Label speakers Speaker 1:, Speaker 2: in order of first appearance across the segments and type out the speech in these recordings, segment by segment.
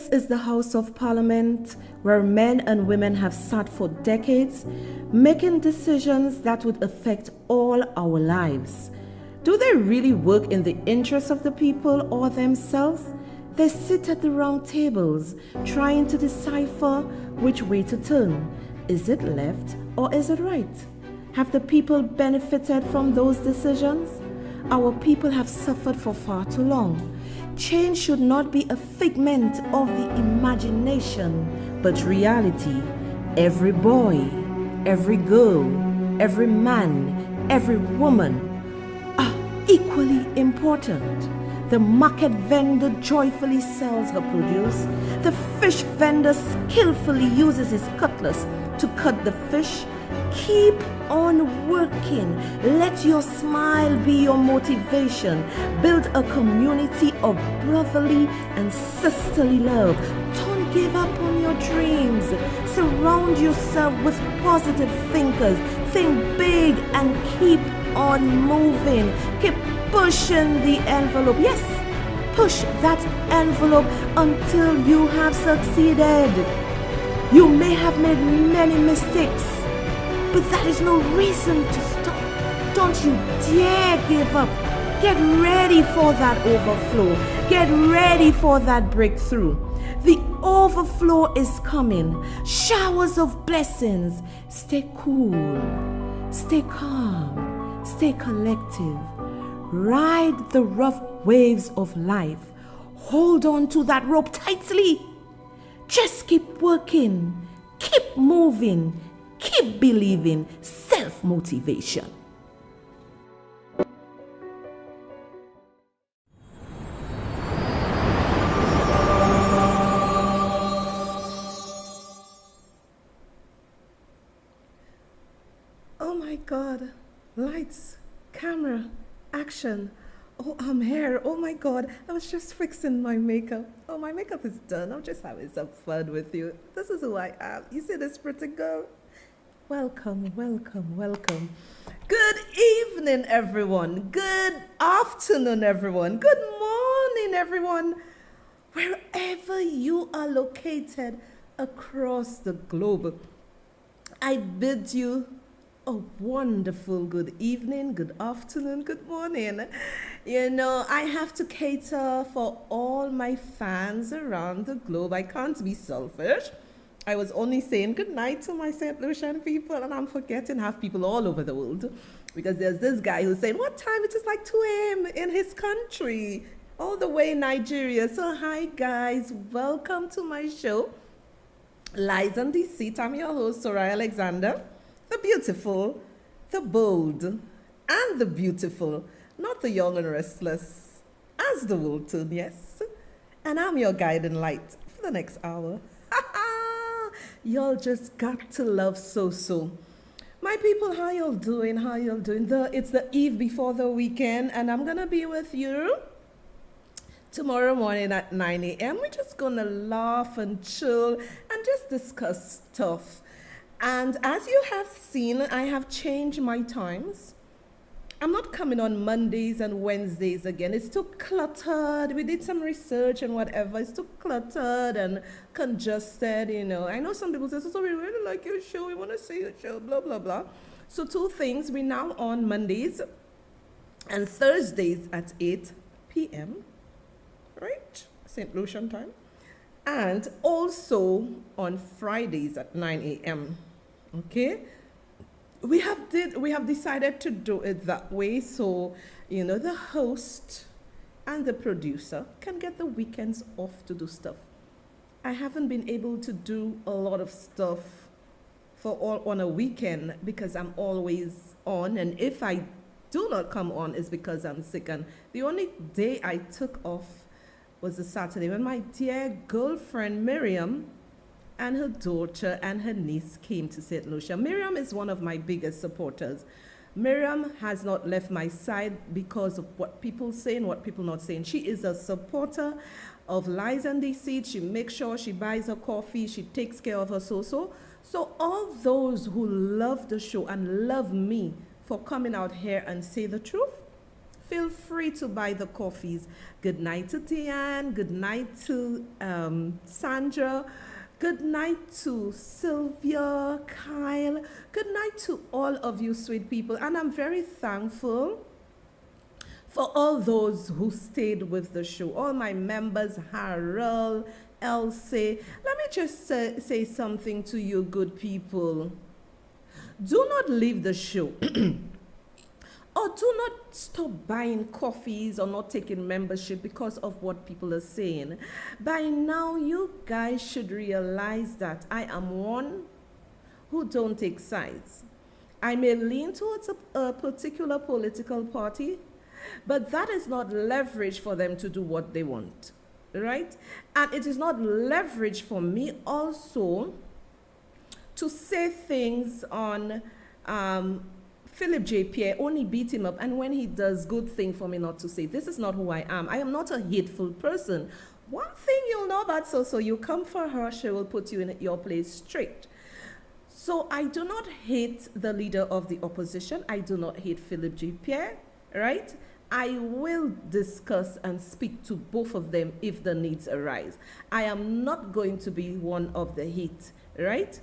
Speaker 1: This is the House of Parliament, where men and women have sat for decades, making decisions that would affect all our lives. Do they really work in the interests of the people or themselves? They sit at the round tables, trying to decipher which way to turn. Is it left or is it right? Have the people benefited from those decisions? Our people have suffered for far too long. Change should not be a figment of the imagination, but reality. Every boy, every girl, every man, every woman are equally important. The market vendor joyfully sells her produce. The fish vendor skillfully uses his cutlass to cut the fish. Keep on working. Let your smile be your motivation. Build a community of brotherly and sisterly love. Don't give up on your dreams. Surround yourself with positive thinkers. Think big and keep on moving. Keep pushing the envelope. Yes, push that envelope until you have succeeded. You may have made many mistakes, but that is no reason to stop. Don't you dare give up. Get ready for that overflow. Get ready for that breakthrough. The overflow is coming. Showers of blessings. Stay cool. Stay calm. Stay collective. Ride the rough waves of life. Hold on to that rope tightly. Just keep working. Keep moving. Keep believing. Self-motivation. Oh my God. Lights, camera, action. Oh, I'm here. Oh my God. I was just fixing my makeup. Oh, my makeup is done. I'm just having some fun with you. This is who I am. You see this pretty girl? Welcome, welcome, welcome. Good evening, everyone. Good afternoon, everyone. Good morning, everyone. Wherever you are located across the globe, I bid you a wonderful good evening, good afternoon, good morning. You know, I have to cater for all my fans around the globe. I can't be selfish. I was only saying good night to my St. Lucian people, and I'm forgetting half people all over the world, because there's this guy who's saying, what time? It is like 2 a.m. in his country, all the way in Nigeria. So hi guys, welcome to my show, Lies and Deceit. I'm your host, Soraya Alexander, the beautiful, the bold, and the beautiful, not the young and restless, as the world turns, yes. And I'm your guiding light for the next hour. Y'all just got to love so. My people, how y'all doing? How y'all doing? It's the eve before the weekend, and I'm gonna be with you tomorrow morning at 9 a.m. We're just gonna laugh and chill and just discuss stuff. And as you have seen, I have changed my times. I'm not coming on Mondays and Wednesdays again. It's too cluttered. We did some research and whatever. It's too cluttered and congested, you know. I know some people say, so we really like your show. We want to see your show, blah, blah, blah. So 2 things. We're now on Mondays and Thursdays at 8 p.m., right? St. Lucian time. And also on Fridays at 9 a.m., okay? We have decided to do it that way, so you know the host and the producer can get the weekends off to do stuff. I haven't been able to do a lot of stuff on a weekend because I'm always on, and if I do not come on, it's because I'm sick. And the only day I took off was a Saturday when my dear girlfriend Miriam and her daughter and her niece came to St. Lucia. Miriam is one of my biggest supporters. Miriam has not left my side because of what people say and what people not saying. She is a supporter of Lies and Deceit. She makes sure she buys her coffee. She takes care of her so. So all those who love the show and love me for coming out here and say the truth, feel free to buy the coffees. Good night to Tian. Good night to Sandra. Good night to Sylvia, Kyle. Good night to all of you sweet people. And I'm very thankful for all those who stayed with the show. All my members, Harold, Elsie. Let me just say something to you good people. Do not leave the show. Or do not stop buying coffees or not taking membership because of what people are saying. By now, you guys should realize that I am one who don't take sides. I may lean towards a particular political party, but that is not leverage for them to do what they want, right? And it is not leverage for me also to say things on Philip J. Pierre, only beat him up, and when he does good thing for me not to say. This is not who I am. I am not a hateful person. One thing you'll know about so you come for her, she will put you in your place straight. So I do not hate the leader of the opposition. I do not hate Philip J. Pierre, right? I will discuss and speak to both of them if the needs arise. I am not going to be one of the hate, right?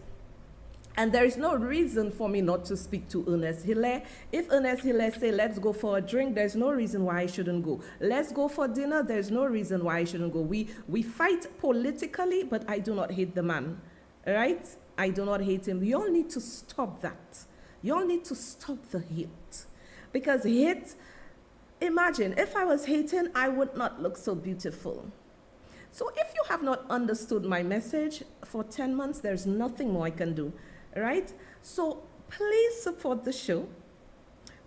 Speaker 1: And there is no reason for me not to speak to Ernest Hilaire. If Ernest Hilaire say, let's go for a drink, there's no reason why I shouldn't go. Let's go for dinner, there's no reason why I shouldn't go. We fight politically, but I do not hate the man, right? I do not hate him. You all need to stop that. You all need to stop the hate. Because hate, imagine, if I was hating, I would not look so beautiful. So if you have not understood my message for 10 months, there's nothing more I can do. Right? So please support the show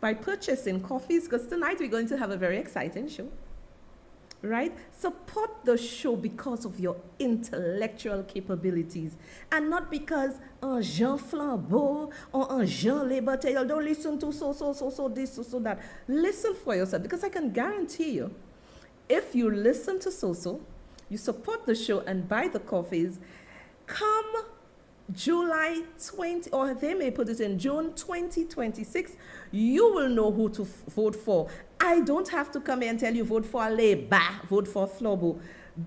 Speaker 1: by purchasing coffees, because tonight we're going to have a very exciting show. Right? Support the show because of your intellectual capabilities and not because Jean Flambeau or Jean Liberté. Don't listen to so this, so that. Listen for yourself, because I can guarantee you, if you listen to you support the show and buy the coffees, come July 20, or they may put it in June 2026, you will know who to vote for. I don't have to come here and tell you vote for Leba, vote for Flobo.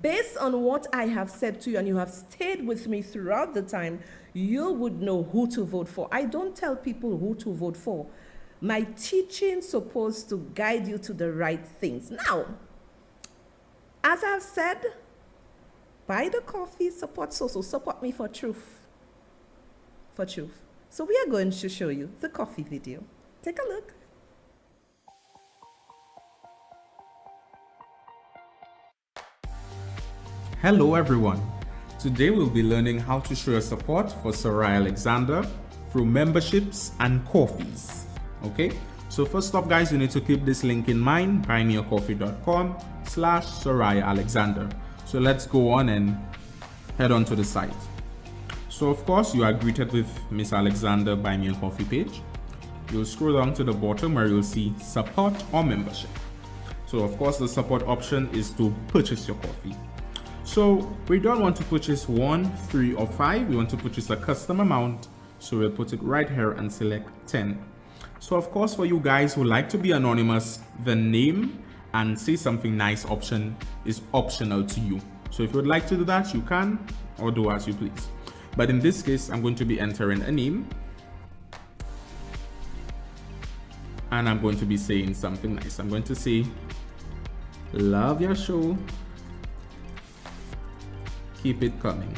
Speaker 1: Based on what I have said to you, and you have stayed with me throughout the time, you would know who to vote for. I don't tell people who to vote for. My teaching is supposed to guide you to the right things. Now, as I've said, buy the coffee, support support me for truth. For truth. So we are going to show you the coffee video. Take a look.
Speaker 2: Hello everyone. Today we'll be learning how to show your support for Soraya Alexander through memberships and coffees. Okay, so first up guys, you need to keep this link in mind, buymeacoffee.com/Soraya Alexander. So let's go on and head on to the site. So of course you are greeted with Miss Alexander Buy Me a Coffee page. You'll scroll down to the bottom where you'll see support or membership. So of course the support option is to purchase your coffee. So we don't want to purchase 1, 3 or 5, we want to purchase a custom amount. So we'll put it right here and select 10. So of course for you guys who like to be anonymous, the name and say something nice option is optional to you. So if you would like to do that, you can, or do as you please. But in this case, I'm going to be entering a name. And I'm going to be saying something nice. I'm going to say, love your show. Keep it coming.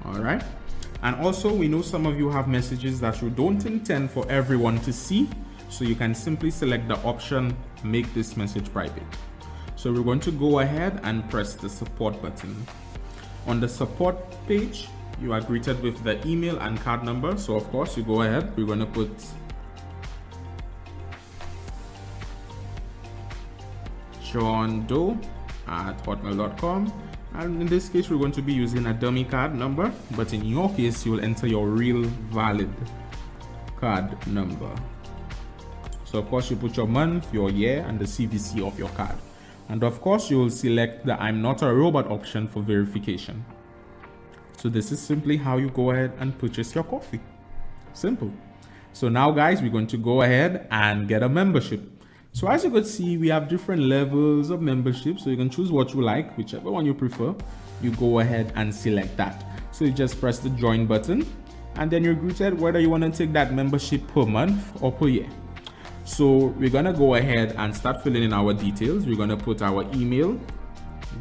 Speaker 2: All right. And also, we know some of you have messages that you don't intend for everyone to see. So you can simply select the option, make this message private. So we're going to go ahead and press the support button. On the support page, you are greeted with the email and card number. So of course you go ahead, we're going to put johndoe@hotmail.com, and in this case we're going to be using a dummy card number, but in your case you'll enter your real valid card number. So of course you put your month, your year, and the CVC of your card. And of course you will select the I'm not a robot option for verification. So this is simply how you go ahead and purchase your coffee. Simple. So now guys, we're going to go ahead and get a membership. So as you could see, we have different levels of membership. So you can choose what you like, whichever one you prefer. You go ahead and select that. So you just press the join button and then you're greeted whether you want to take that membership per month or per year. So we're going to go ahead and start filling in our details. We're going to put our email,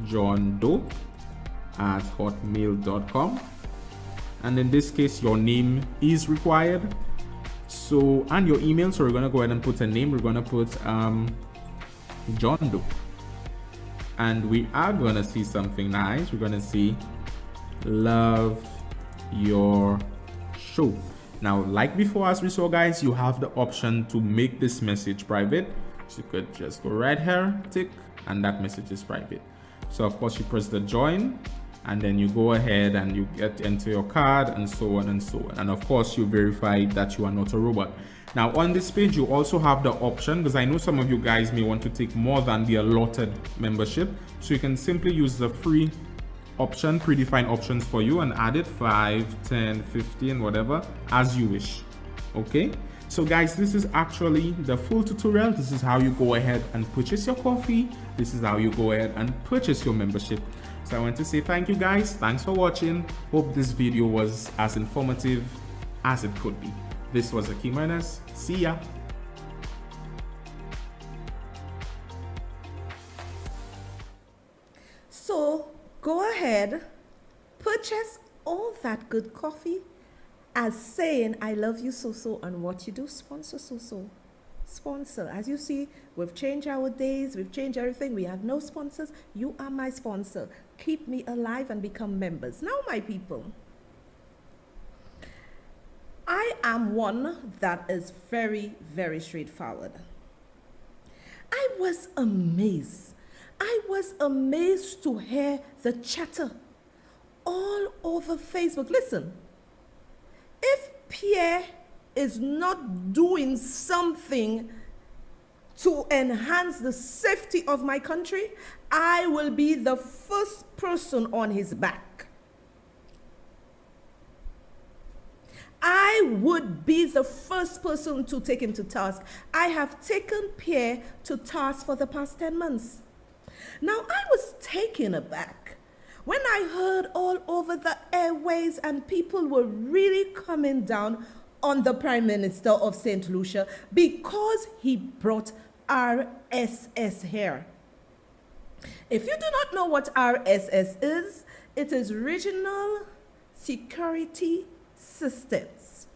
Speaker 2: johndoe@hotmail.com. And in this case, your name is required. So, and your email. So we're going to go ahead and put a name. We're going to put John Doe. And we are going to see something nice. We're going to see love your show. Now, like before, as we saw guys, you have the option to make this message private. So you could just go right here, tick, and that message is private. So of course you press the join and then you go ahead and you enter your card and so on and so on. And of course you verify that you are not a robot. Now on this page, you also have the option, because I know some of you guys may want to take more than the allotted membership. So you can simply use the free option, predefined options for you, and add it 5, 10, 15, whatever, as you wish. Okay. So guys, this is actually the full tutorial. This is how you go ahead and purchase your coffee. This is how you go ahead and purchase your membership. So I want to say thank you guys. Thanks for watching. Hope this video was as informative as it could be. This was Akeem Ernest. See ya.
Speaker 1: So go ahead, purchase all that good coffee as saying I love you so and what you do, sponsor so. Sponsor. As you see, we've changed our days, we've changed everything. We have no sponsors. You are my sponsor. Keep me alive and become members. Now, my people, I am one that is very, very straightforward. I was amazed. I was amazed to hear the chatter all over Facebook. Listen, if Pierre is not doing something to enhance the safety of my country, I will be the first person on his back. I would be the first person to take him to task. I have taken Pierre to task for the past 10 months. Now, I was taken aback when I heard all over the airways and people were really coming down on the Prime Minister of St. Lucia because he brought RSS here. If you do not know what RSS is, it is Regional Security Systems.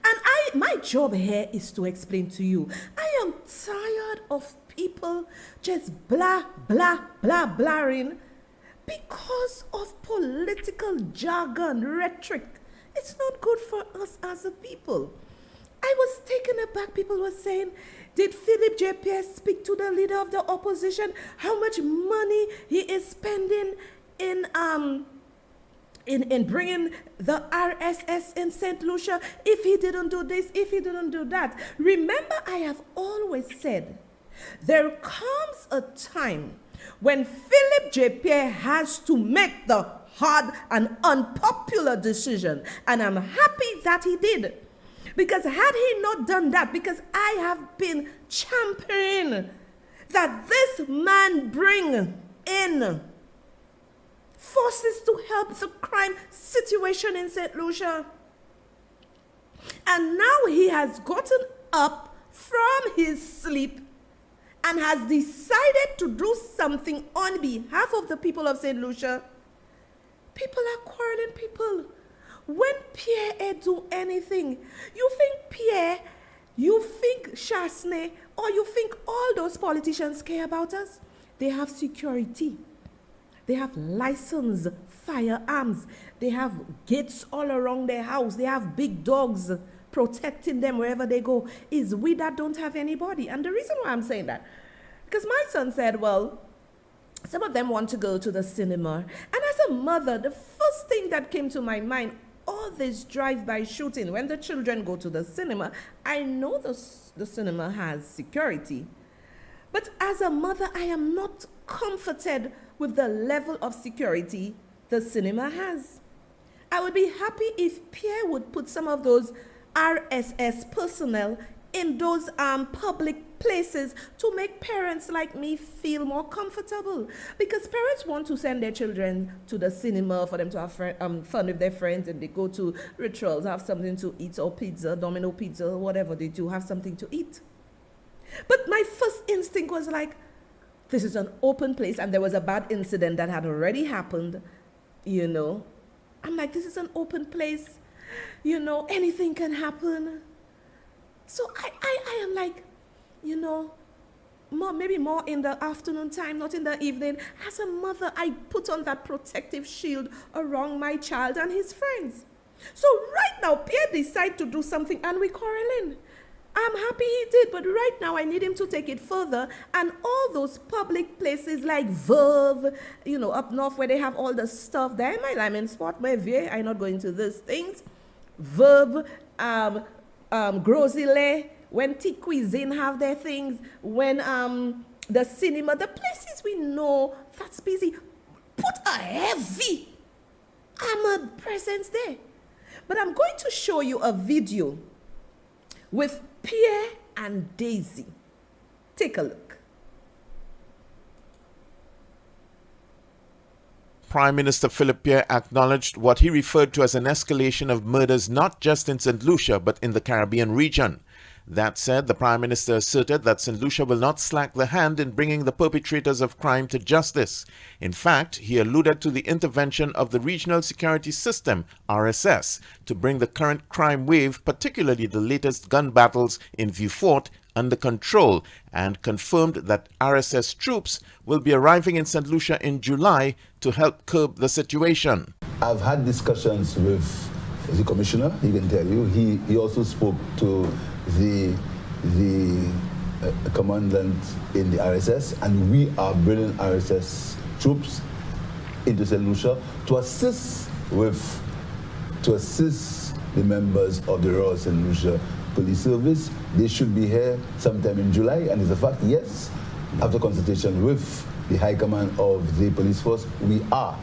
Speaker 1: And my job here is to explain to you. I am tired of people just blaring because of political jargon, rhetoric. It's not good for us as a people. I was taken aback. People were saying, did Philip J. Pierre speak to the leader of the opposition? How much money he is spending in bringing the RSS in St. Lucia? If he didn't do this, if he didn't do that. Remember, I have always said, there comes a time when Philip J. Pierre has to make the hard and unpopular decision. And I'm happy that he did. Because had he not done that, because I have been championing that this man bring in forces to help the crime situation in St. Lucia. And now he has gotten up from his sleep and has decided to do something on behalf of the people of St. Lucia. People are quarreling people. When Pierre do anything, you think Pierre, you think Chasney, or you think all those politicians care about us? They have security. They have licensed firearms. They have gates all around their house. They have big dogs protecting them wherever they go. Is we that don't have anybody. And the reason why I'm saying that, because my son said, well, some of them want to go to the cinema. And as a mother, the first thing that came to my mind, all this drive-by shooting, when the children go to the cinema, I know the cinema has security. But as a mother, I am not comforted with the level of security the cinema has. I would be happy if Pierre would put some of those RSS personnel in those public places to make parents like me feel more comfortable. Because parents want to send their children to the cinema for them to have fun with their friends, and they go to rituals, have something to eat, or pizza, Domino pizza, whatever they do, have something to eat. But my first instinct was like, this is an open place, and there was a bad incident that had already happened, you know. I'm like, this is an open place, you know, anything can happen. So I am like, you know, maybe more in the afternoon time, not in the evening. As a mother, I put on that protective shield around my child and his friends. So right now, Pierre decided to do something, and we quarrel in. I'm happy he did, but right now I need him to take it further. And all those public places like Verve, you know, up north where they have all the stuff there, my lemon spot, my VA, I'm not going to these things. Verve, Grosile, when Tea Cuisine have their things, when the cinema, the places we know that's busy, put a heavy armored presence there. But I'm going to show you a video with Pierre and Daisy. Take a look.
Speaker 3: Prime Minister Philip Pierre acknowledged what he referred to as an escalation of murders not just in St. Lucia but in the Caribbean region. That said, the Prime Minister asserted that St. Lucia will not slack the hand in bringing the perpetrators of crime to justice. In fact, he alluded to the intervention of the Regional Security System, RSS, to bring the current crime wave, particularly the latest gun battles in Vieux Fort, under control, and confirmed that RSS troops will be arriving in St. Lucia in July to help curb the situation.
Speaker 4: I've had discussions with the commissioner, he can tell you. He also spoke to the commandant in the RSS, and we are bringing RSS troops into St. Lucia to assist the members of the Royal St. Lucia Police Service. They should be here sometime in July, and it's a fact, yes, after consultation with the High Command of the police force, we are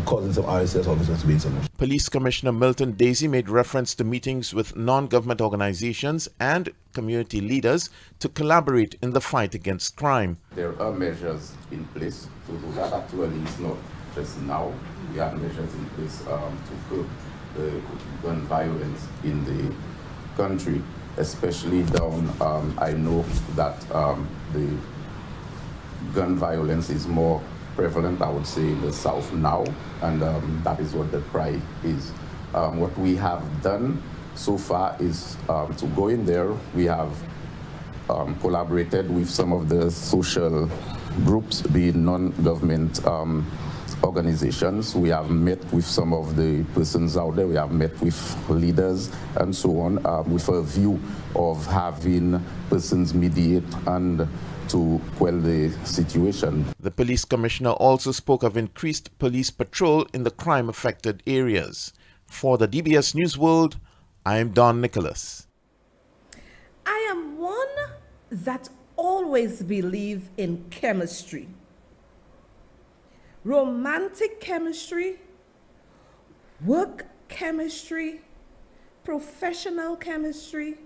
Speaker 4: causing some RSS officers to be in St. Lucia.
Speaker 3: Police Commissioner Milton Daisy made reference to meetings with non-government organizations and community leaders to collaborate in the fight against crime.
Speaker 5: There are measures in place to do that. Actually, it's not just now. We have measures in place to curb the gun violence in the country, especially down. I know that the gun violence is more prevalent, I would say, in the south now, and that is what the cry is. What we have done so far is to go in there. We have collaborated with some of the social groups, being non-government organizations. We have met with some of the persons out there. We have met with leaders and so on, with a view of having persons mediate and to quell the situation.
Speaker 3: The police commissioner also spoke of increased police patrol in the crime-affected areas. For the DBS News World, I am Don Nicholas.
Speaker 1: I am one that always believe in chemistry. Romantic chemistry, work chemistry, professional chemistry,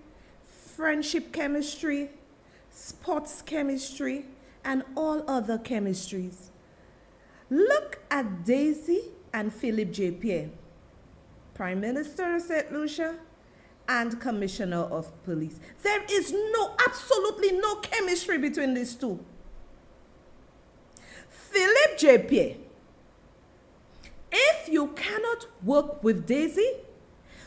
Speaker 1: friendship chemistry, sports chemistry, and all other chemistries. Look at Daisy and Philip J. Pierre, Prime Minister of St. Lucia and Commissioner of Police. There is absolutely no chemistry between these two. Philip J. Pierre, if you cannot work with Daisy,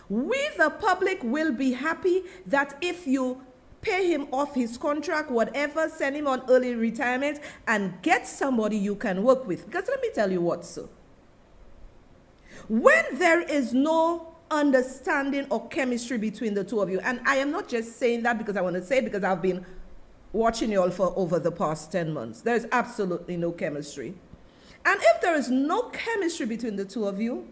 Speaker 1: we the public will be happy that if you pay him off his contract, whatever, send him on early retirement, and get somebody you can work with. Because let me tell you what, sir. When there is no understanding or chemistry between the two of you, and I am not just saying that because I want to say it, because I've been watching you all for over the past 10 months. There's absolutely no chemistry. And if there is no chemistry between the two of you,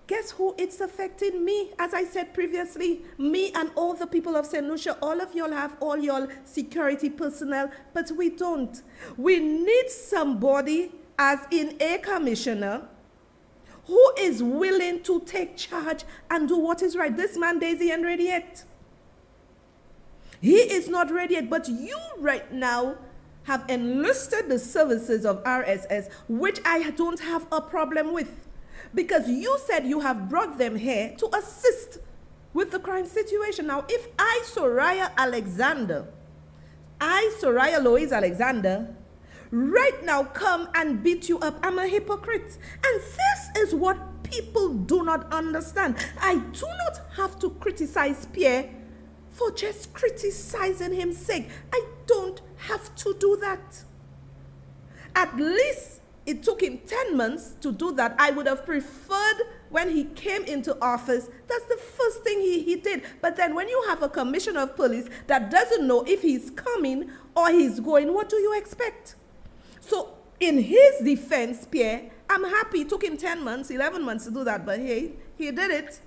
Speaker 1: guess who it's affecting? Me. As I said previously, me and all the people of St. Lucia, all of y'all have all your security personnel, but we don't. We need somebody, as in a commissioner, who is willing to take charge and do what is right. This man, Daisy, ain't ready yet. He is not ready yet, but you right now have enlisted the services of RSS, which I don't have a problem with, because you said you have brought them here to assist with the crime situation. Now, if I, Soraya Louise Alexander, right now come and beat you up, I'm a hypocrite. And this is what people do not understand. I do not have to criticize Pierre for just criticizing him's sake. I don't have to do that. At least it took him 10 months to do that. I would have preferred when he came into office, that's the first thing he did. But then when you have a commissioner of police that doesn't know if he's coming or he's going, what do you expect? So in his defense, Pierre, I'm happy it took him 10 months, 11 months to do that, but hey, he did it.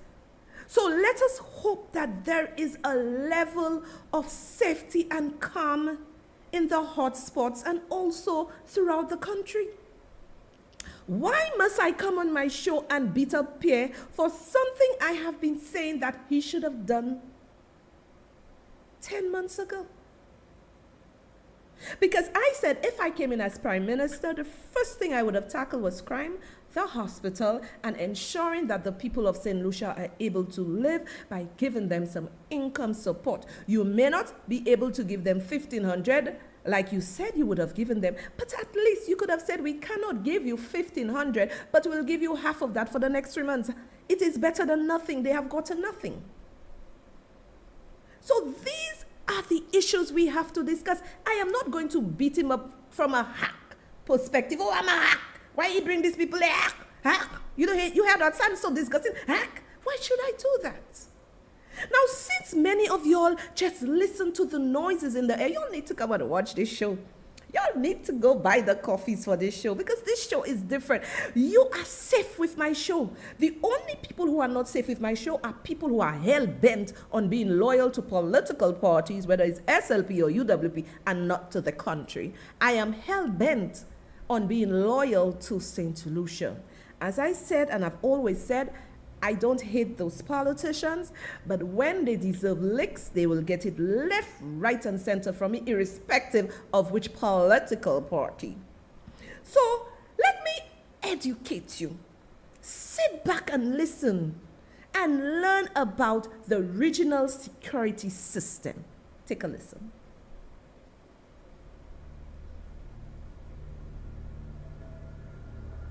Speaker 1: So let us hope that there is a level of safety and calm in the hotspots and also throughout the country. Why must I come on my show and beat up Pierre for something I have been saying that he should have done 10 months ago? Because I said if I came in as Prime Minister, the first thing I would have tackled was crime, the hospital, and ensuring that the people of St. Lucia are able to live by giving them some income support. You may not be able to give them $1,500 like you said you would have given them, but at least you could have said, we cannot give you $1,500, but we'll give you half of that for the next 3 months. It is better than nothing. They have gotten nothing. So these are the issues we have to discuss. I am not going to beat him up from a hack perspective. Oh, I'm a hack. Why you bring these people there? Hack. You know, you hear that sound so disgusting. Hack. Why should I do that? Now, since many of y'all just listen to the noises in the air, y'all need to come and watch this show. Y'all need to go buy the coffees for this show because this show is different. You are safe with my show. The only people who are not safe with my show are people who are hell-bent on being loyal to political parties, whether it's SLP or UWP, and not to the country. I am hell-bent on being loyal to St. Lucia. As I said, and I've always said, I don't hate those politicians, but when they deserve licks, they will get it left, right, and center from me, irrespective of which political party. So let me educate you. Sit back and listen and learn about the regional security system. Take a listen.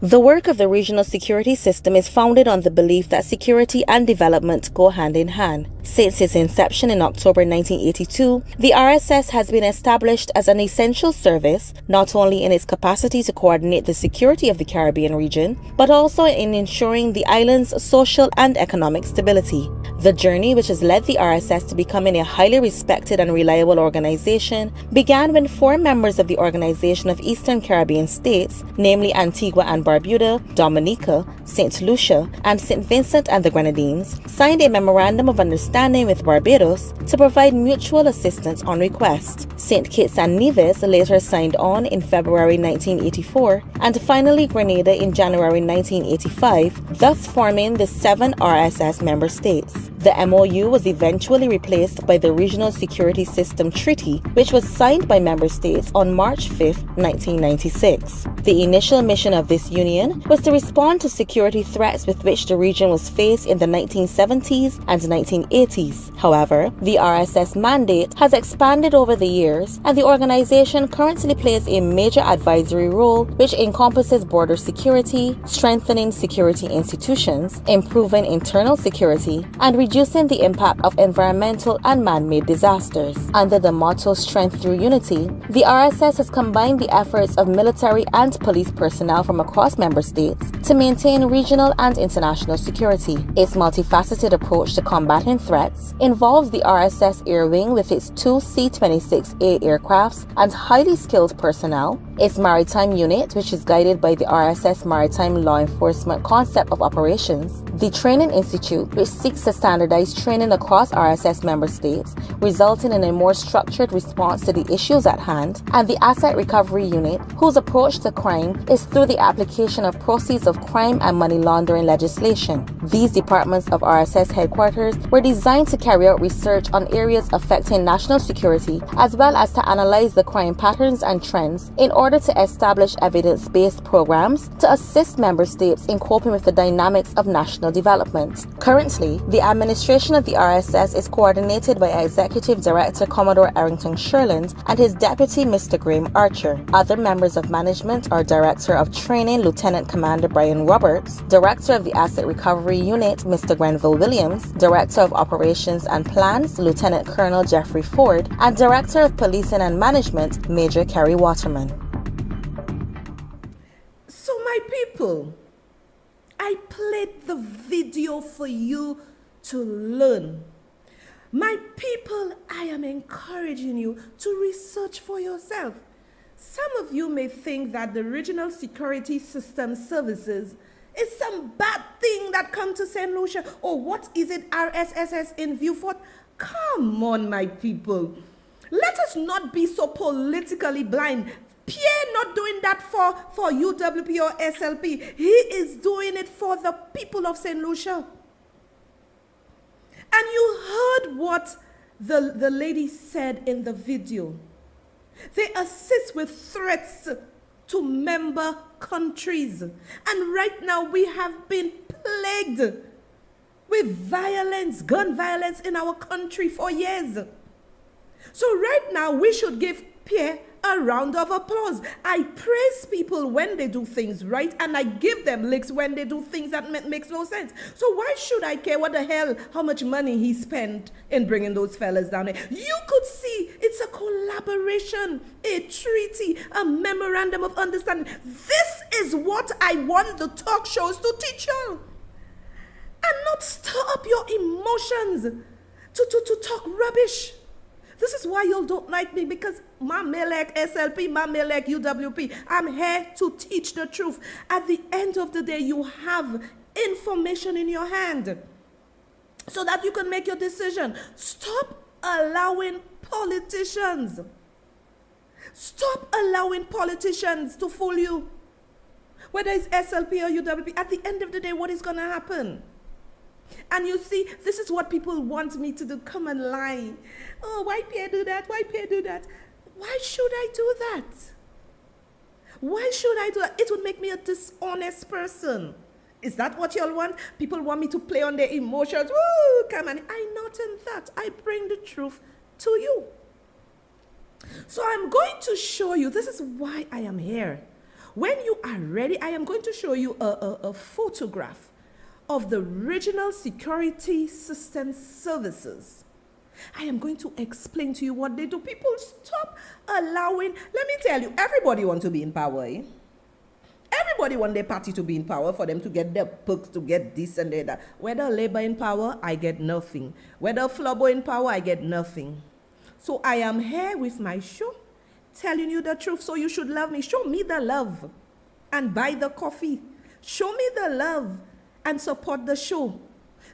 Speaker 6: The work of the regional security system is founded on the belief that security and development go hand in hand. Since its inception in October 1982, the RSS has been established as an essential service, not only in its capacity to coordinate the security of the Caribbean region, but also in ensuring the island's social and economic stability. The journey which has led the RSS to becoming a highly respected and reliable organization began when 4 members of the Organization of Eastern Caribbean States, namely Antigua and Barbuda, Dominica, St. Lucia, and St. Vincent and the Grenadines, signed a memorandum of understanding with Barbados to provide mutual assistance on request. St. Kitts and Nevis later signed on in February 1984, and finally Grenada in January 1985, thus forming the 7 RSS member states. The MOU was eventually replaced by the Regional Security System Treaty, which was signed by member states on March 5, 1996. The initial mission of this union was to respond to security threats with which the region was faced in the 1970s and 1980s. However, the RSS mandate has expanded over the years, and the organization currently plays a major advisory role which encompasses border security, strengthening security institutions, improving internal security, and reducing the impact of environmental and man-made disasters. Under the motto Strength Through Unity, the RSS has combined the efforts of military and police personnel from across member states to maintain regional and international security. Its multifaceted approach to combating threats involves the RSS Air Wing with its 2 C-26A aircrafts and highly skilled personnel, Its maritime unit, which is guided by the RSS Maritime Law Enforcement Concept of Operations, the Training Institute, which seeks to standardize training across RSS member states, resulting in a more structured response to the issues at hand, and the Asset Recovery Unit, whose approach to crime is through the application of proceeds of crime and money laundering legislation. These departments of RSS headquarters were designed to carry out research on areas affecting national security, as well as to analyze the crime patterns and trends in order to establish evidence-based programs to assist member states in coping with the dynamics of national development. Currently, the administration of the RSS is coordinated by Executive Director Commodore Arrington Sherland and his deputy Mr. Graham Archer. Other members of management are Director of Training Lieutenant Commander Brian Roberts, Director of the Asset Recovery Unit Mr. Grenville Williams, Director of Operations and Plans Lieutenant Colonel Jeffrey Ford, and Director of Policing and Management Major Kerry Waterman.
Speaker 1: So my people, I played the video for you to learn. My people, I am encouraging you to research for yourself. Some of you may think that the Regional Security System Services is some bad thing that come to St. Lucia, or what is it RSSS in view for? Come on, my people. Let us not be so politically blind. Pierre not doing that for UWP or SLP. He is doing it for the people of St. Lucia. And you heard what the lady said in the video. They assist with threats to member countries. And right now we have been plagued with violence, gun violence in our country for years. So right now we should give Pierre a round of applause. I praise people when they do things right, and I give them licks when they do things that makes no sense. So why should I care what the hell, how much money he spent in bringing those fellas down there? You could see it's a collaboration, a treaty, a memorandum of understanding. This is what I want the talk shows to teach you, and not stir up your emotions to talk rubbish. This is why y'all don't like me, because my melek SLP, my melek UWP. I'm here to teach the truth. At the end of the day, you have information in your hand so that you can make your decision. Stop allowing politicians. Stop allowing politicians to fool you. Whether it's SLP or UWP, at the end of the day, what is going to happen? And you see, this is what people want me to do. Come and lie. Oh, why Pierre do that? Why Pierre do that? Why should I do that? Why should I do that? It would make me a dishonest person. Is that what y'all want? People want me to play on their emotions. Woo, come on. I'm not in that. I bring the truth to you. So I'm going to show you, this is why I am here. When you are ready, I am going to show you a photograph of the Regional Security System Services. I am going to explain to you what they do. People, stop allowing, let me tell you, everybody wants to be in power, eh? Everybody want their party to be in power, for them to get their books, to get this and that. Whether Labour in power, I get nothing. Whether Flobo in power, I get nothing. So I am here with my show, telling you the truth, so you should love me. Show me the love and buy the coffee. Show me the love and support the show.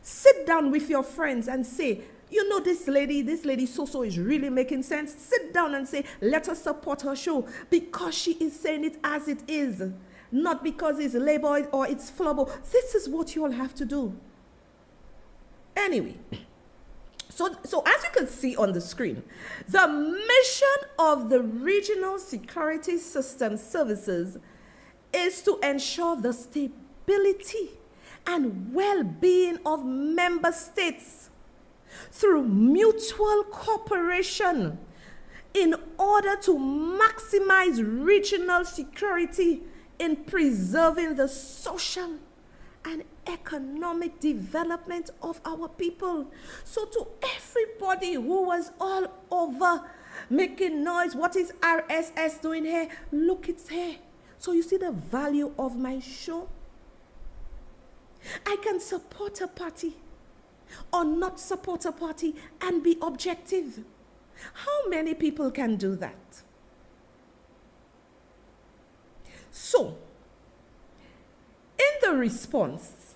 Speaker 1: Sit down with your friends and say, you know, this lady so is really making sense. Sit down and say, let us support her show, because she is saying it as it is, not because it's Labour or it's Flobo. This is what you all have to do. Anyway, so as you can see on the screen, the mission of the Regional Security System Services is to ensure the stability and well-being of member states through mutual cooperation in order to maximize regional security in preserving the social and economic development of our people. So to everybody who was all over making noise, what is RSS doing here? Look, it's here. So you see the value of my show? I can support a party or not support a party and be objective. How many people can do that? So, in the response,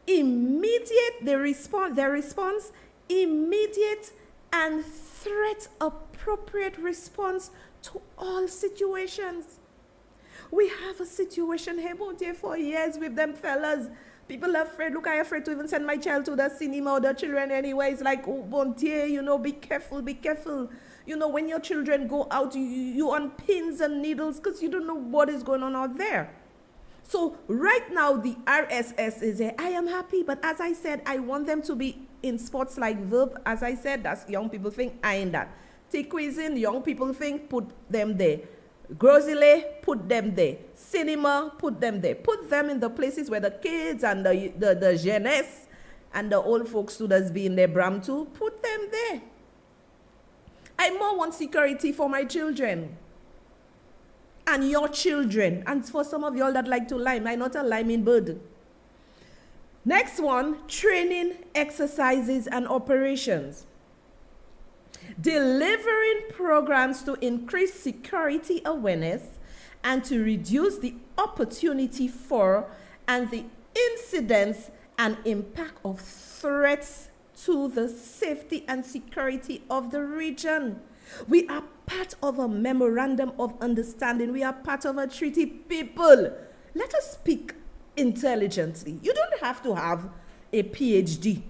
Speaker 1: their response, immediate and threat-appropriate response to all situations. We have a situation here, Bontier, for years with them fellas. People are afraid. Look, I'm afraid to even send my child to the cinema or the children anyway. It's like, oh, Bontier, be careful, be careful. When your children go out, you on pins and needles because you don't know what is going on out there. So right now, the RSS is here. I am happy, but as I said, I want them to be in sports like Verb. As I said, that's young people think, I ain't that. Take cuisine, young people think, put them there. Grosile, put them there. Cinema, put them there. Put them in the places where the kids and the jeunesse and the old folks who does be in their bram too, put them there. I more want security for my children and your children, and for some of y'all that like to lime. I'm not a liming bird. Next one, training, exercises, and operations. Delivering programs to increase security awareness and to reduce the opportunity for and the incidence and impact of threats to the safety and security of the region. We are part of a memorandum of understanding. We are part of a treaty. People, let us speak intelligently. You don't have to have a PhD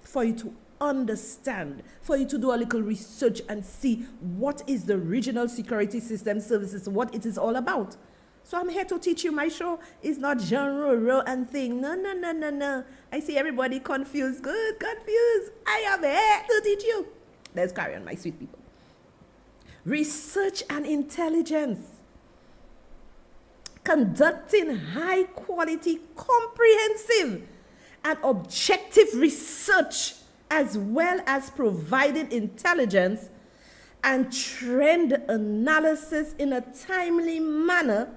Speaker 1: for you to understand, for you to do a little research and see what is the regional security system services, what it is all about. So I'm here to teach you. My show is not genre and thing. No. I see everybody confused. Good, confused. I am here to teach you. Let's carry on, my sweet people. Research and intelligence. Conducting high quality, comprehensive, and objective research, as well as providing intelligence and trend analysis in a timely manner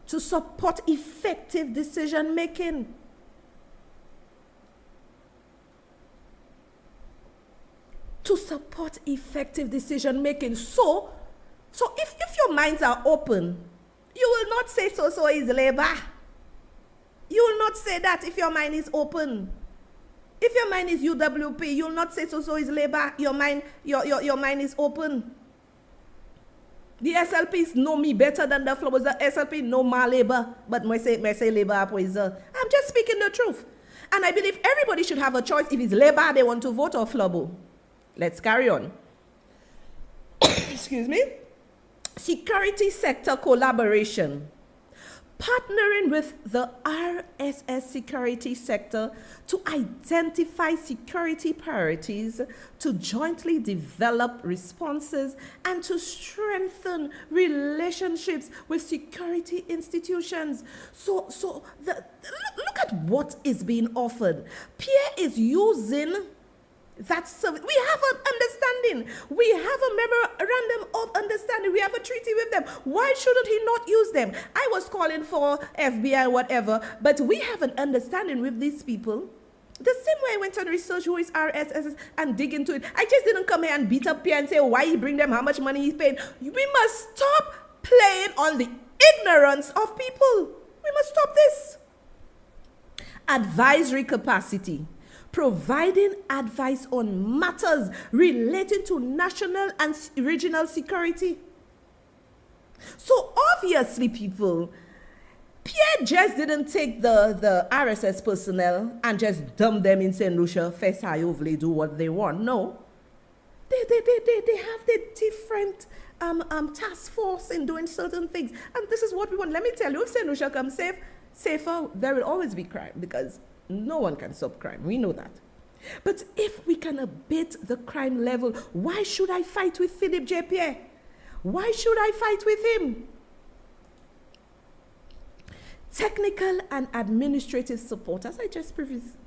Speaker 1: to support effective decision making. To support effective decision making. So if your minds are open, you will not say so is labor. You will not say that if your mind is open. If your mind is UWP, you will not say so is labor. Your mind is open. The SLPs know me better than the flowers. The SLP know my labor, but I say labor. I'm just speaking the truth. And I believe everybody should have a choice if it's labor they want to vote or flabo. Let's carry on. Excuse me. Security sector collaboration. Partnering with the RSS security sector to identify security priorities, to jointly develop responses, and to strengthen relationships with security institutions. So look at what is being offered. Pierre is using that service. We have an understanding. We have a memorandum of understanding. We have a treaty with them. Why shouldn't he not use them? I was calling for FBI, whatever, but we have an understanding with these people. The same way I went on research who is RSS and dig into it. I just didn't come here and beat up Pierre and say why he bring them, how much money he's paid. We must stop playing on the ignorance of people. We must stop this. Advisory capacity. Providing advice on matters relating to national and regional security. So obviously, people, Pierre just didn't take the RSS personnel and just dump them in St. Lucia, Fesayovle, do what they want. No. They have the different task force in doing certain things. And this is what we want. Let me tell you, if St. Lucia comes safer, there will always be crime because no one can stop crime. We know that. But if we can abate the crime level, why should I fight with Philippe J. Pierre? Why should I fight with him? Technical and administrative support, as I just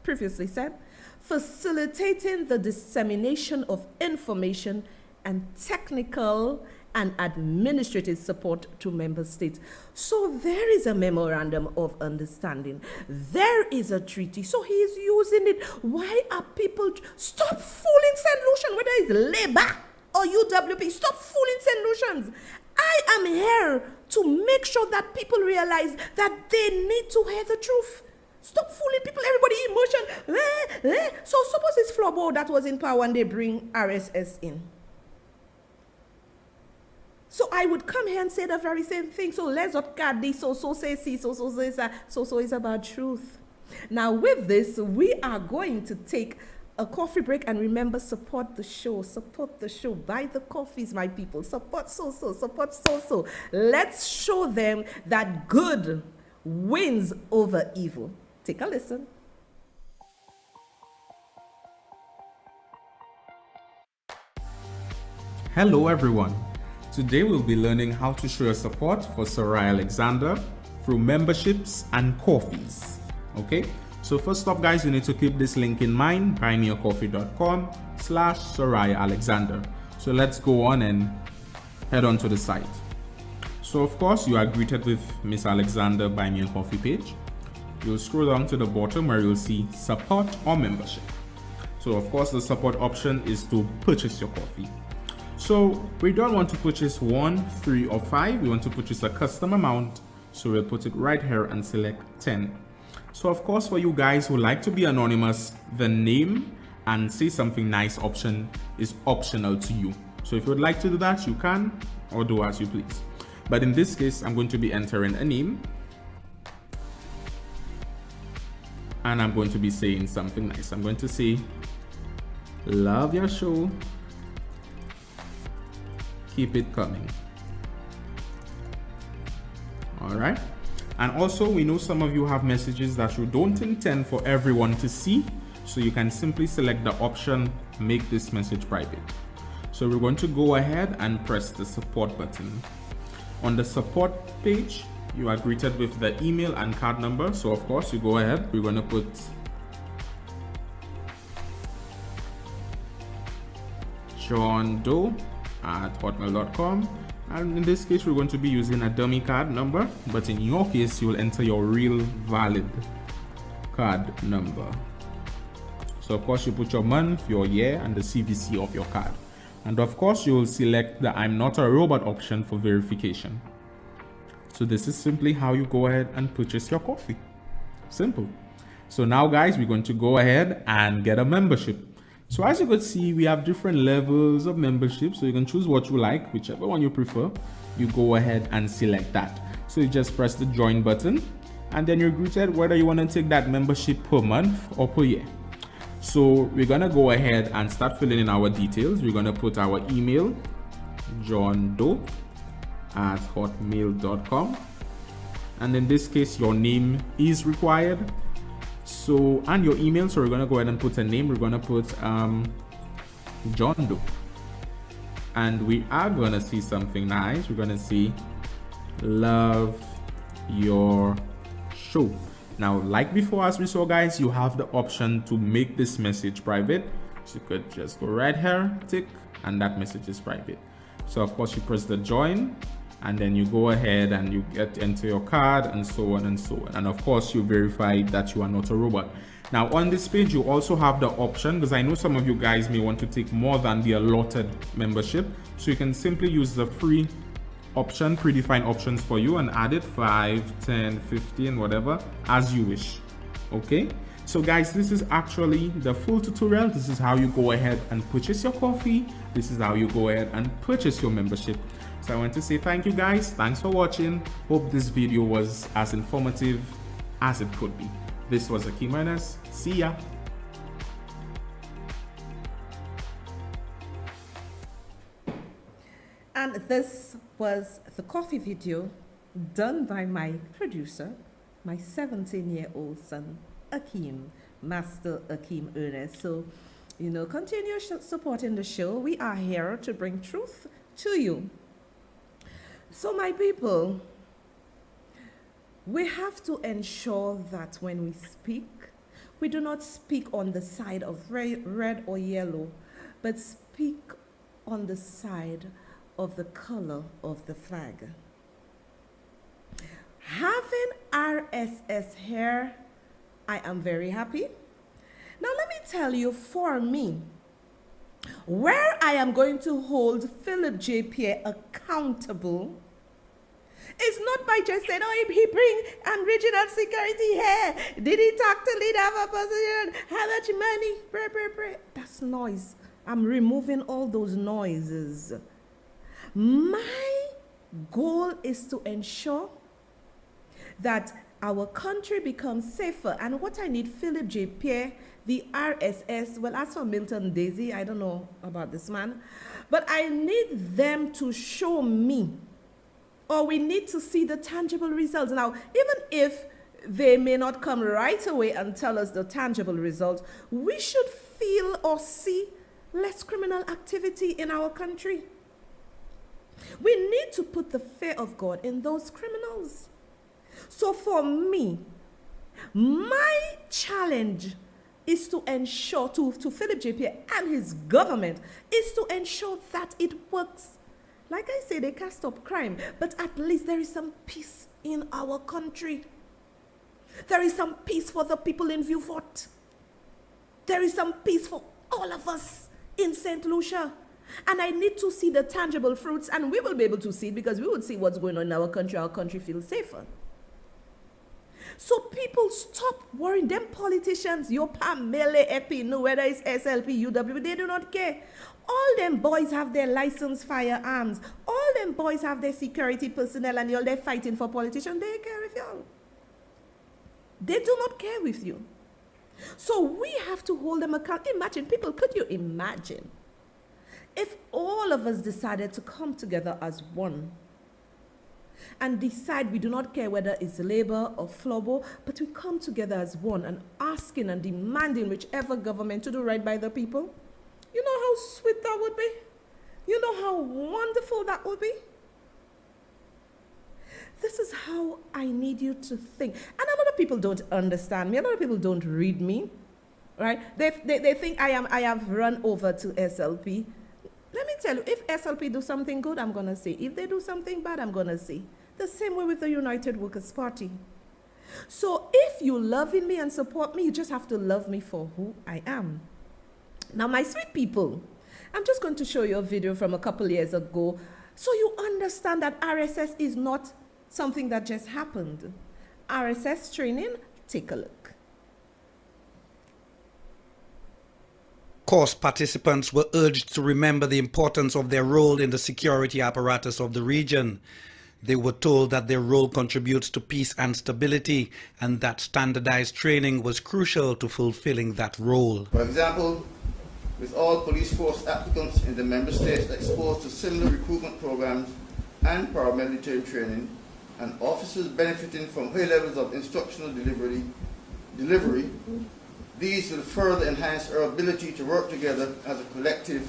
Speaker 1: previously said, facilitating the dissemination of information and technical and administrative support to member states. So there is a memorandum of understanding. There is a treaty. So he is using it. Why are people... Stop fooling St. Lucian, whether it's Labour or UWP. Stop fooling St. Lucians. I am here to make sure that people realize that they need to hear the truth. Stop fooling people, everybody emotion. So suppose it's Flobo that was in power and they bring RSS in. So I would come here and say the very same thing. So let's not cut this. So say see. So say that. So is about truth. Now with this, we are going to take a coffee break, and remember, support the show. Support the show. Buy the coffees, my people. Support support so. Let's show them that good wins over evil. Take a listen.
Speaker 2: Hello everyone. Today we'll be learning how to show your support for Sarai Alexander through memberships and coffees. Okay, so first up guys, you need to keep this link in mind, buymeacoffee.com/Sarai Alexander. So let's go on and head on to the site. So of course you are greeted with Miss Alexander Buy Me a Coffee page. You'll scroll down to the bottom where you'll see support or membership. So of course the support option is to purchase your coffee. So we don't want to purchase 1, 3 or 5, we want to purchase a custom amount. So we'll put it right here and select 10. So of course for you guys who like to be anonymous, the name and say something nice option is optional to you. So if you would like to do that, you can, or do as you please. But in this case, I'm going to be entering a name. And I'm going to be saying something nice. I'm going to say, love your show. Keep it coming. All right. And also we know some of you have messages that you don't intend for everyone to see. So you can simply select the option, make this message private. So we're going to go ahead and press the support button. On the support page, you are greeted with the email and card number. So of course you go ahead, we're going to put johndoe@hotmail.com, and in this case we're going to be using a dummy card number, but in your case you'll enter your real valid card number. So of course you put your month, your year and the CVC of your card, and of course you'll select the I'm not a robot option for verification. So this is simply how you go ahead and purchase your coffee. Simple. So now guys, we're going to go ahead and get a membership. So as you could see, we have different levels of membership. So you can choose what you like, whichever one you prefer. You go ahead and select that. So you just press the join button and then you're greeted whether you want to take that membership per month or per year. So we're going to go ahead and start filling in our details. We're going to put our email, johndoe@hotmail.com. And in this case, your name is required. So, and your email. So we're going to go ahead and put a name. We're going to put John Doe. And we are going to see something nice. We're going to see love your show. Now, like before, as we saw guys, you have the option to make this message private. So you could just go right here, tick, and that message is private. So of course you press the join and then you go ahead and you enter your card and so on and so on. And of course you verify that you are not a robot. Now on this page, you also have the option, because I know some of you guys may want to take more than the allotted membership. So you can simply use the free option, predefined options for you, and add it 5, 10, 15, whatever, as you wish. Okay. So guys, this is actually the full tutorial. This is how you go ahead and purchase your coffee. This is how you go ahead and purchase your membership. So I want to say thank you guys. Thanks for watching. Hope this video was as informative as it could be. This was Akeem Ernest. See ya.
Speaker 1: And this was the coffee video done by my producer, my 17-year-old son, Akeem, Master Akeem Ernest. So, continue supporting the show. We are here to bring truth to you. So, my people, we have to ensure that when we speak, we do not speak on the side of red or yellow, but speak on the side of the color of the flag. Having RSS here, I am very happy. Now let me tell you, for me, where I am going to hold Philip J. Pierre accountable is not by just saying, oh, he bring regional security here. Did he talk to lead of opposition? How much money? Pray. That's noise. I'm removing all those noises. My goal is to ensure that our country becomes safer. And what I need Philip J. Pierre, the RSS, well, as for Milton Daisy, I don't know about this man, but I need them to show me, or we need to see the tangible results. Now, even if they may not come right away and tell us the tangible results, we should feel or see less criminal activity in our country. We need to put the fear of God in those criminals. So for me, my challenge is to ensure, to Philip J. Pierre and his government, is to ensure that it works. Like I say, they can't stop crime, but at least there is some peace in our country. There is some peace for the people in Vieux-Fort. There is some peace for all of us in St. Lucia. And I need to see the tangible fruits, and we will be able to see it because we would see what's going on in our country feels safer. So people stop worrying. Them politicians, Yopa, Mele, Epi, no, whether it's SLP, UW, they do not care. All them boys have their licensed firearms. All them boys have their security personnel, and all they're fighting for politicians. They care with you. They do not care with you. So we have to hold them accountable. Imagine, people, could you imagine if all of us decided to come together as one and decide we do not care whether it's Labour or Flobo, but we come together as one and asking and demanding whichever government to do right by the people? You know how sweet that would be? You know how wonderful that would be? This is how I need you to think. And a lot of people don't understand me. A lot of people don't read me, right? They think I have run over to SLP. Let me tell you, if SLP do something good, I'm going to say. If they do something bad, I'm going to say. The same way with the United Workers' Party. So if you love in me and support me, you just have to love me for who I am. Now, my sweet people, I'm just going to show you a video from a couple years ago so you understand that RSS is not something that just happened. RSS training, take a look.
Speaker 7: Course participants were urged to remember the importance of their role in the security apparatus of the region. They were told that their role contributes to peace and stability, and that standardized training was crucial to fulfilling that role.
Speaker 8: For example, with all police force applicants in the member states exposed to similar recruitment programs and paramilitary training, and officers benefiting from high levels of instructional delivery, these will further enhance our ability to work together as a collective,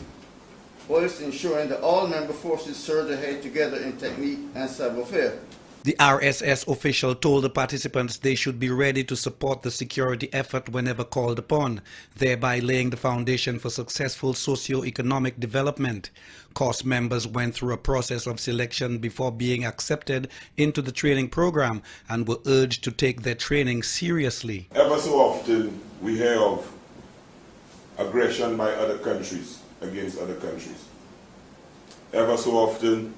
Speaker 8: whilst ensuring that all member forces surge ahead together in technique and savoir-faire.
Speaker 7: The RSS official told the participants they should be ready to support the security effort whenever called upon, thereby laying the foundation for successful socio-economic development. Course members went through a process of selection before being accepted into the training program and were urged to take their training seriously.
Speaker 9: Ever so often we hear of aggression by other countries against other countries. Ever so often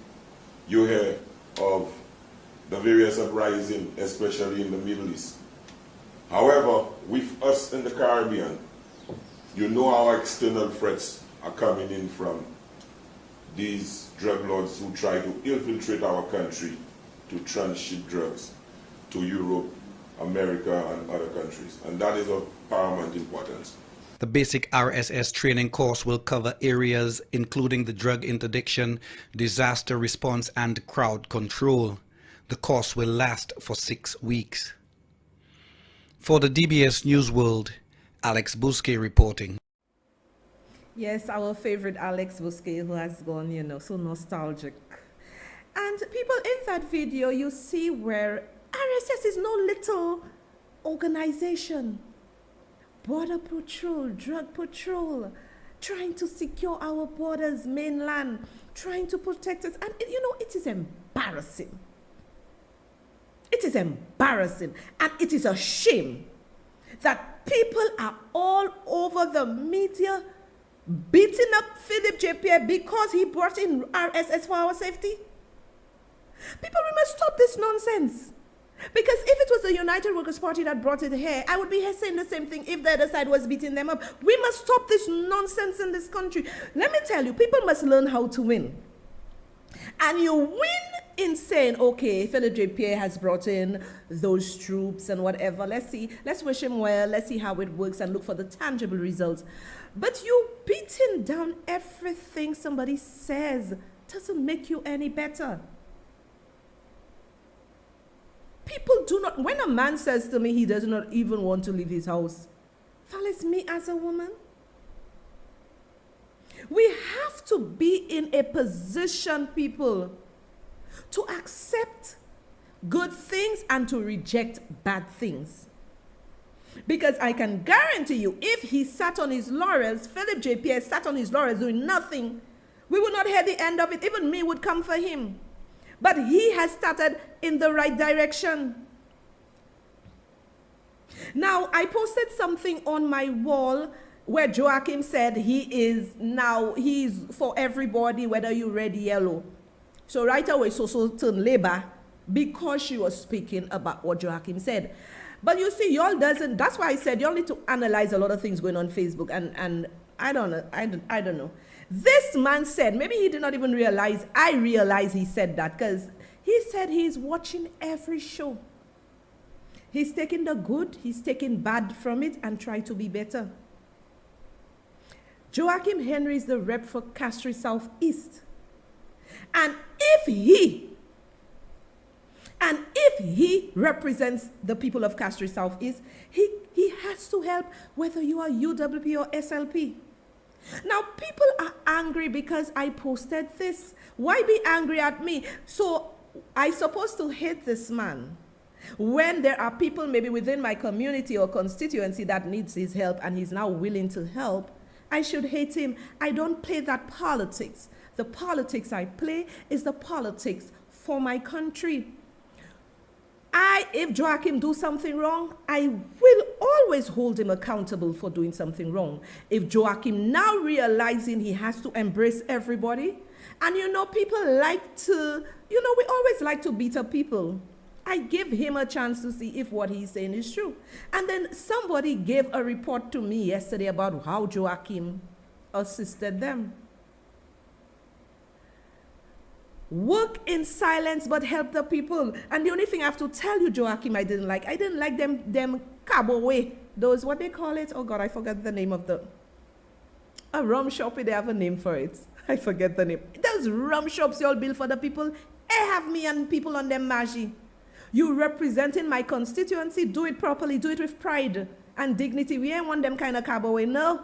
Speaker 9: you hear of the various uprisings, especially in the Middle East. However, with us in the Caribbean, you know our external threats are coming in from these drug lords who try to infiltrate our country to transship drugs to Europe, America, and other countries. And that is of paramount importance.
Speaker 7: The basic RSS training course will cover areas including the drug interdiction, disaster response, and crowd control. The course will last for 6 weeks. For the DBS News World, Alex Busquet reporting.
Speaker 1: Yes, our favorite Alex Busquet, who has gone, so nostalgic. And people, in that video, you see where RSS is no little organization. Border patrol, drug patrol, trying to secure our borders, mainland, trying to protect us. And, it is embarrassing. It is embarrassing, and it is a shame that people are all over the media beating up Philip J. Pierre because he brought in RSS for our safety? People, we must stop this nonsense. Because if it was the United Workers' Party that brought it here, I would be here saying the same thing if the other side was beating them up. We must stop this nonsense in this country. Let me tell you, people must learn how to win. And you win in saying, okay, Philip J. Pierre has brought in those troops and whatever. Let's see. Let's wish him well. Let's see how it works and look for the tangible results. But you beating down everything somebody says doesn't make you any better. People do not, when a man says to me he does not even want to leave his house, follows me as a woman. We have to be in a position, people, to accept good things and to reject bad things. Because I can guarantee you, if he sat on his laurels, Philip J. Pierre sat on his laurels doing nothing, we would not hear the end of it. Even me would come for him. But he has started in the right direction. Now, I posted something on my wall where Joachim said he's for everybody, whether you're red, yellow. So right away, so turn Labour because she was speaking about what Joachim said. But you see, y'all doesn't, that's why I said y'all need to analyze a lot of things going on Facebook, and I don't know, I don't know. This man said, maybe he did not even realize, I realize he said that, because he said he's watching every show. He's taking the good, he's taking bad from it and try to be better. Joachim Henry is the rep for Castries Southeast. And if he represents the people of Castries Southeast, he has to help whether you are UWP or SLP. Now, people are angry because I posted this. Why be angry at me? So, I'm supposed to hate this man when there are people maybe within my community or constituency that needs his help and he's now willing to help. I should hate him. I don't play that politics. The politics I play is the politics for my country. If Joachim do something wrong, I will always hold him accountable for doing something wrong. If Joachim now realizing he has to embrace everybody, and people like to, we always like to beat up people. I give him a chance to see if what he's saying is true. And then somebody gave a report to me yesterday about how Joachim assisted them. Work in silence, but help the people. And the only thing I have to tell you, Joachim, I didn't like them cabo way. Those, what they call it? Oh God, I forgot the name of a rum shop, they have a name for it. I forget the name. Those rum shops you all build for the people, have me and people on them magi. You representing my constituency, do it properly, do it with pride and dignity. We ain't want them kind of cabo way, no.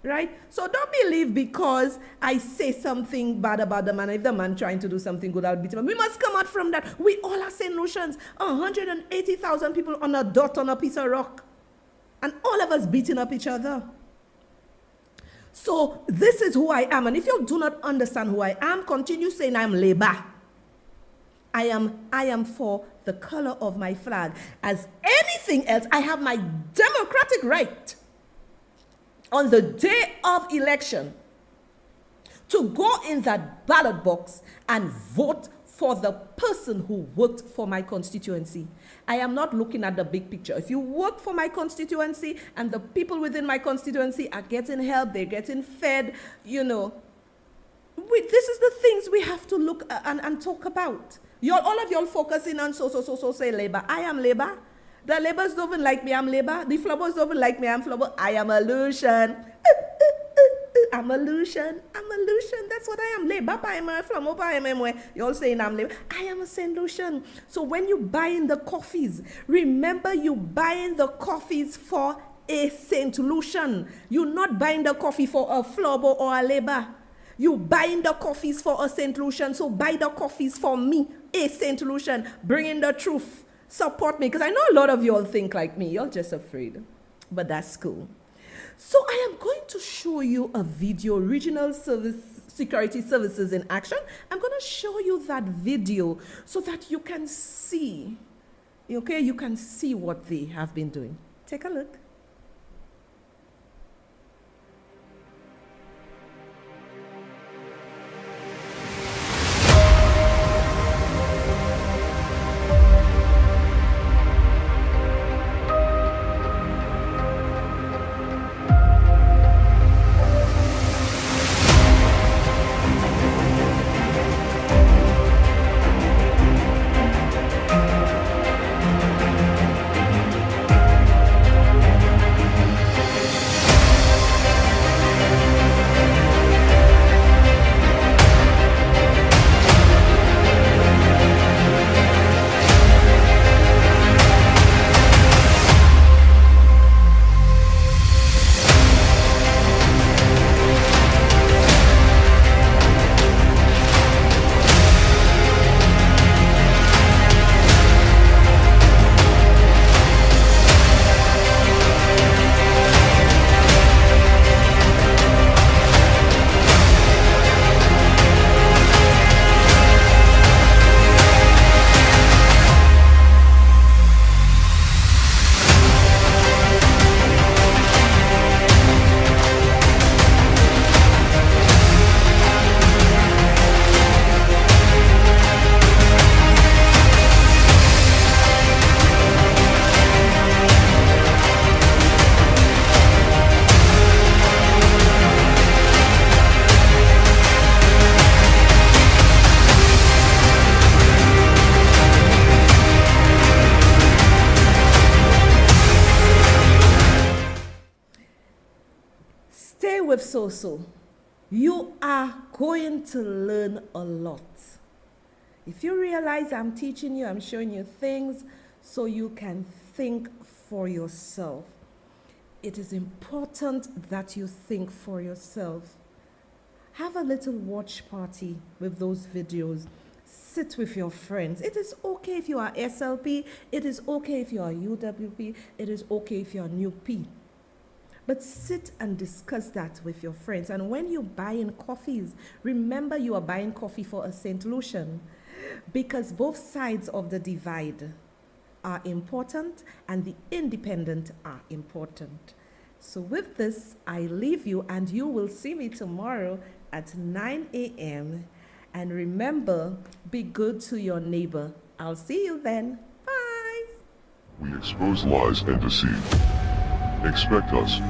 Speaker 1: Right? So don't believe because I say something bad about the man. If the man trying to do something good, I'll beat him. We must come out from that. We all are St. Lucians. 180,000 people on a dot on a piece of rock. And all of us beating up each other. So this is who I am. And if you do not understand who I am, continue saying I'm Labour. I am for the color of my flag. As anything else, I have my democratic right on the day of election to go in that ballot box and vote for the person who worked for my constituency. I am not looking at the big picture. If you work for my constituency and the people within my constituency are getting help, they're getting fed, this is the things we have to look and talk about. All of y'all focusing on so say Labour. I am Labour. The Labours don't even like me, I'm Labour. The Flabbers don't even like me, I'm Flabber. I am a Lucian. I'm a Lucian. That's what I am. Labour, I am a Flammo, I am. You're saying I'm Labour. I am a St. Lucian. So when you buying the coffees, remember you buying the coffees for a St. Lucian. You're not buying the coffee for a Flabber or a Labour. You buying the coffees for a St. Lucian. So buy the coffees for me, a St. Lucian. Bring in the truth. Support me, because I know a lot of you all think like me. You're just afraid, but that's cool. So I am going to show you a video, Regional Security Services in Action. I'm going to show you that video so that you can see, okay, you can see what they have been doing. Take a look. with So-So, you are going to learn a lot. If you realize I'm teaching you, I'm showing you things so you can think for yourself. It is important that you think for yourself. Have a little watch party with those videos. Sit with your friends. It is okay if you are SLP. It is okay if you are UWP. It is okay if you are New P. But sit and discuss that with your friends. And when you're buying coffees, remember you are buying coffee for a St. Lucian, because both sides of the divide are important and the independent are important. So with this, I leave you, and you will see me tomorrow at 9 a.m. And remember, be good to your neighbor. I'll see you then. Bye.
Speaker 10: We expose lies and deceit. Expect us